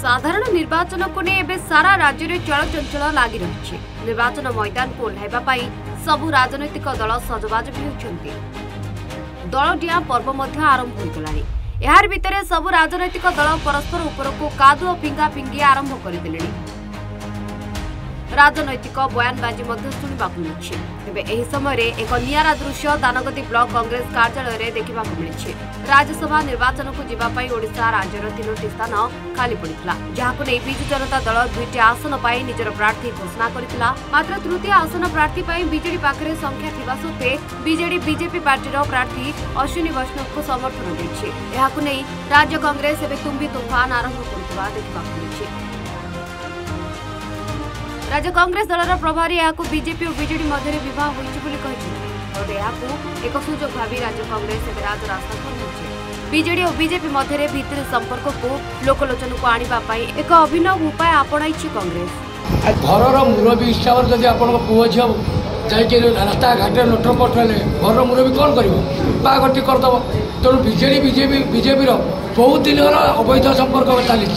साधारण निर्वाचन को नहीं एबे सारा राज्य में चलचंचल लगी रही। निर्वाचन मैदान को ओह्लाइबा सबु राजनैतिक दल सजबाज भी होती। दलडिया पर्व आरंभ होगलानी। यार भितर सबु राजनैतिक दल परस्पर उपरको कादुओ फिंगा फिंगी आरंभ करदेले। राजनैतिक बयानबाजी शुणा मिली। तेज यह समय एक निरा दृश्य दानगदी ब्लॉक कांग्रेस कार्यालय देखा मिली। राज्यसभा निर्वाचन को जीवाई ओडिशा राज्यर 3टी स्थान खाली पड़ा, जहां नहीं बिजु जनता दल 2टी आसन पर निजर प्रार्थी घोषणा करथिला। मात्र तृतीय आसन प्रार्थी बीजेडी पाखे संख्या थिबा सत्वे बीजेडी बीजेपी पार्टीर प्रार्थी अश्विनी वैष्णव को समर्थन देछि। एहाकु नै राज्य कांग्रेस एबे तुम्बी तूफान आरंभ करथिबा देखा मिली। राज्य कांग्रेस दलर प्रभारी यहाँ बीजेपी और बीजेडी मध्य विवाह होती एक सुजोग भावी राज्य कांग्रेस राजरास्ता खोलुଛି। बीजेडी और बीजेपी मध्य भित्री संपर्क को लोकलोचन को आने एक अभिनव उपाय आपणाई कांग्रेस। घर मुरबी हिसाब से जब आप पुओ झील जाकि रास्ता घाटे नोटर पठेले घर मुरबी कौन कर बाहटी करदेव। तेणु बीजेडी बीजेपी बहुत दिन अवैध संपर्क चली।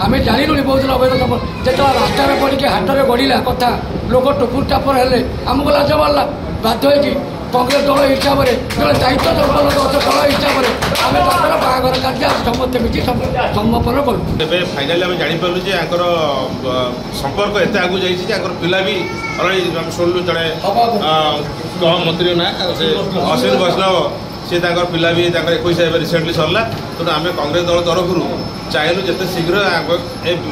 आम जानलु बहुत दिन अवैध संपर्क जो रास्तार पड़ी हाटर गड़ा कथा लोक टुपुर टापर हेले आमको लाज मारा बाध्य कांग्रेस दल हिसाब से दायित्व दल हिसाब से आम बाहर कार्य समस्त मिली समापन कलु। फाइनाली आम जापारू संपर्क एत आगे जाकर पिला भी शुणु जड़े मंत्री ना अश्विनी वैष्णव सी पिला भी 21 रिसेंटली सरला। तेणु आम कांग्रेस दल तरफ चाहलु जिते शीघ्र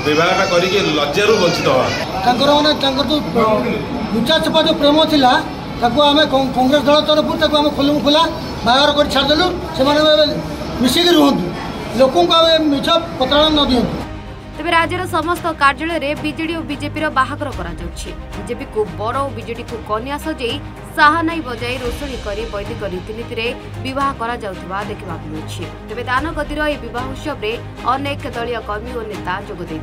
बहटा करके लज्जारू वंचित हवा जो लुचा छपा जो प्रेम थिला आम कांग्रेस दल तरफ आम खोलू खोला बाहर कर छाड़देलु से मिसिक रुहतु लोक मिछ पत्राण न दिंतु। तेज राज्यर समस्त कार्यालय बीजेडी और बीजेपी बाहागर बीजेपी को बड़ और बीजेडी को कन्या सजे साहानाई बजाई रोषणी कर वैदिक रीतिनीति बह देखा मिली। तेज दानगदीर यह उत्सव में अनेक दलीय कर्मी और नेता जोगदे।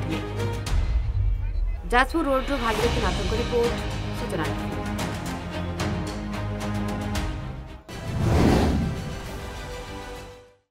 जाजपुर रोड भागीरथी नाथ रिपोर्ट सूचना।